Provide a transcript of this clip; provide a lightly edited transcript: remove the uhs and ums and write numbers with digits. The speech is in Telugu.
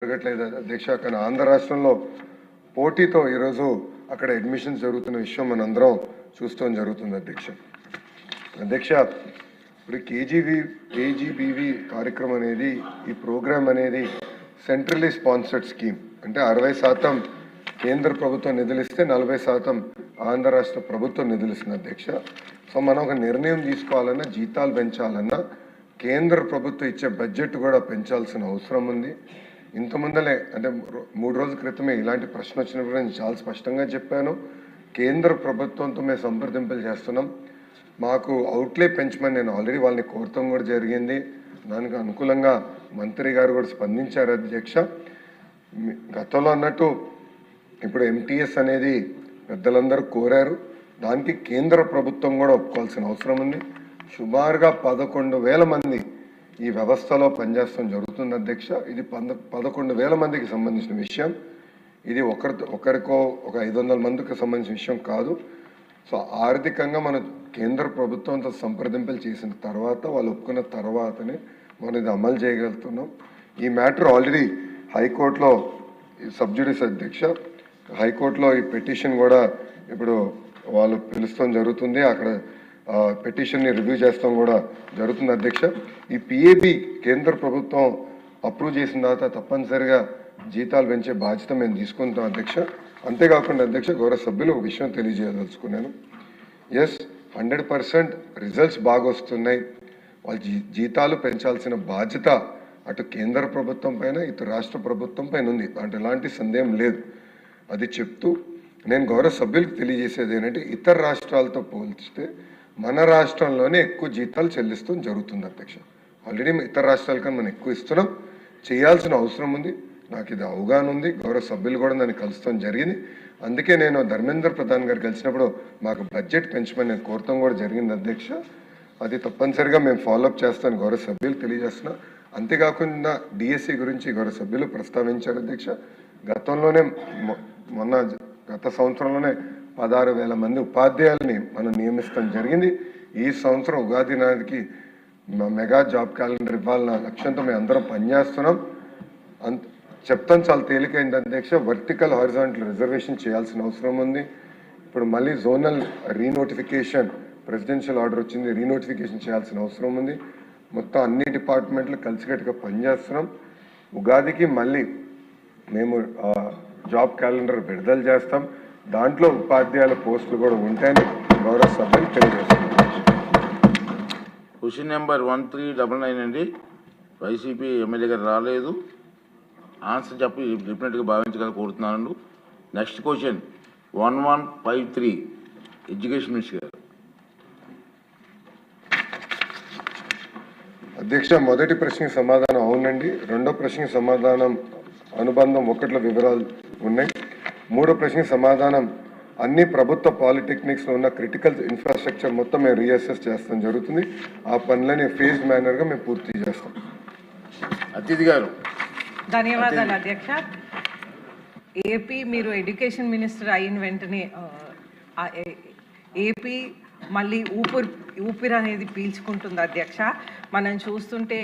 జరగట్లేదు అధ్యక్ష. కానీ ఆంధ్ర రాష్ట్రంలో పోటీతో ఈరోజు అక్కడ అడ్మిషన్స్ జరుగుతున్న విషయం మనందరం చూస్తాం జరుగుతుంది అధ్యక్ష. ఇప్పుడు కేజీబీవీ కార్యక్రమం అనేది, ఈ ప్రోగ్రామ్ అనేది సెంట్రలీ స్పాన్సర్డ్ స్కీమ్. అంటే 60% కేంద్ర ప్రభుత్వం నిధులిస్తే 40% ఆంధ్ర రాష్ట్ర ప్రభుత్వం నిధులిస్తుంది అధ్యక్ష. సో మనం ఒక నిర్ణయం తీసుకోవాలన్నా, జీతాలు పెంచాలన్నా కేంద్ర ప్రభుత్వం ఇచ్చే బడ్జెట్ కూడా పెంచాల్సిన అవసరం ఉంది. ఇంత ముందలే అంటే 3 రోజుల క్రితమే ఇలాంటి ప్రశ్న వచ్చినప్పుడు నేను చాలా స్పష్టంగా చెప్పాను. కేంద్ర ప్రభుత్వంతో మేము సంప్రదింపులు చేస్తున్నాం. మాకు అవుట్లే పెంచమని నేను ఆల్రెడీ వాళ్ళని కోరటం కూడా జరిగింది. దానికి అనుకూలంగా మంత్రి గారు కూడా స్పందించారు అధ్యక్ష. గతంలో అన్నట్టు ఇప్పుడు ఎంటీఎస్ అనేది పెద్దలందరూ కోరారు. దానికి కేంద్ర ప్రభుత్వం కూడా ఒప్పుకోవాల్సిన అవసరం ఉంది. సుమారుగా 11,000 మంది ఈ వ్యవస్థలో పనిచేస్తాం జరుగుతుంది అధ్యక్ష. ఇది 11,000 మందికి సంబంధించిన విషయం. ఇది ఒకరికో ఒక 500 మందికి సంబంధించిన విషయం కాదు. సో ఆర్థికంగా మన కేంద్ర ప్రభుత్వంతో సంప్రదింపులు చేసిన తర్వాత, వాళ్ళు ఒప్పుకున్న తర్వాతనే మనం ఇది అమలు చేయగలుగుతున్నాం. ఈ మ్యాటర్ ఆల్రెడీ హైకోర్టులో సబ్జుడిస్ అధ్యక్ష. హైకోర్టులో ఈ పిటిషన్ కూడా ఇప్పుడు వాళ్ళు పిలుస్తాం జరుగుతుంది. అక్కడ పిటిషన్ని రివ్యూ చేస్తాం కూడా జరుగుతుంది అధ్యక్ష. ఈ పిఏబి కేంద్ర ప్రభుత్వం అప్రూవ్ చేసిన తర్వాత తప్పనిసరిగా జీతాలు పెంచే బాధ్యత మేము తీసుకుంటాం అధ్యక్ష. అంతేకాకుండా అధ్యక్ష, గౌరవ సభ్యులు ఒక విషయం తెలియజేయదలుచుకున్నాను. 100% రిజల్ట్స్ బాగా వస్తున్నాయి. వాళ్ళ జీతాలు పెంచాల్సిన బాధ్యత అటు కేంద్ర ప్రభుత్వం పైన, ఇటు రాష్ట్ర ప్రభుత్వం పైన ఉంది. అంటే ఎలాంటి సందేహం లేదు. అది చెప్తూ నేను గౌరవ సభ్యులకు తెలియజేసేది ఏంటంటే, ఇతర రాష్ట్రాలతో పోల్చితే మన రాష్ట్రంలోనే ఎక్కువ జీతాలు చెల్లిస్తూ జరుగుతుంది అధ్యక్ష. ఆల్రెడీ ఇతర రాష్ట్రాల కన్నా మనం ఎక్కువ ఇస్తున్నాం. చేయాల్సిన అవసరం ఉంది. నాకు ఇది అవగాహన ఉంది. గౌరవ సభ్యులు కూడా నన్ను కలుస్తాం జరిగింది. అందుకే నేను ధర్మేంద్ర ప్రధాన్ గారు కలిసినప్పుడు మాకు బడ్జెట్ పెంచమని నేను కోరటం కూడా జరిగింది అధ్యక్ష. అది తప్పనిసరిగా మేము ఫాలోఅప్ చేస్తాను గౌరవ సభ్యులు తెలియజేస్తున్నా. అంతేకాకుండా డిఎస్సి గురించి గౌరవ సభ్యులు ప్రస్తావించారు అధ్యక్ష. గతంలోనే గత సంవత్సరంలోనే 16,000 మంది ఉపాధ్యాయుల్ని మనం నియమిస్తాం జరిగింది. ఈ సంవత్సరం ఉగాది నాటికి మెగా జాబ్ క్యాలెండర్ ఇవ్వాలన్న లక్ష్యంతో మేము అందరం పనిచేస్తున్నాం. చెప్తాను చాలా తేలికైంది అధ్యక్ష. వర్టికల్ హారిజాంటల్ రిజర్వేషన్ చేయాల్సిన అవసరం ఉంది. ఇప్పుడు మళ్ళీ జోనల్ రీనోటిఫికేషన్, ప్రెసిడెన్షియల్ ఆర్డర్ వచ్చింది, రీనోటిఫికేషన్ చేయాల్సిన అవసరం ఉంది. మొత్తం అన్ని డిపార్ట్మెంట్లు కలిసికట్టుగా పనిచేస్తున్నాం. ఉగాదికి మళ్ళీ మేము జాబ్ క్యాలెండర్ విడుదల చేస్తాం. దాంట్లో ఉపాధ్యాయుల పోస్టులు కూడా ఉంటాయని గౌరవ సభ్యులు తెలియజేస్తున్నాం. క్వశ్చన్ నెంబర్ 1399 అండి. వైసీపీ ఎమ్మెల్యే గారు రాలేదు. ఆన్సర్ చెప్పి డెఫినెట్గా భావించగల కోరుతున్నాను. నెక్స్ట్ క్వశ్చన్ 1153 ఎడ్యుకేషన్ మినిస్టర్ గారు. అధ్యక్ష, మొదటి ప్రశ్నకి సమాధానం అవునండి. రెండో ప్రశ్నకి సమాధానం అనుబంధం 1లో వివరాలు ఉన్నాయి. మూడో ప్రశ్నకి సమాధానం అన్ని ప్రభుత్వ పాలిటెక్నిక్స్లో ఉన్న క్రిటికల్ ఇన్ఫ్రాస్ట్రక్చర్ మొత్తం మేము రీఅసెస్ చేస్తాం జరుగుతుంది. ఆ పనులని ఫేజ్ మేనర్గా మేము పూర్తి చేస్తాం. అతిథి గారు. ధన్యవాదాలు అధ్యక్ష. ఏపీ మీరు ఎడ్యుకేషన్ మినిస్టర్ అయిన వెంటనే ఏపీ మళ్ళీ ఊపిరి అనేది పీల్చుకుంటుంది అధ్యక్ష. మనం చూస్తుంటే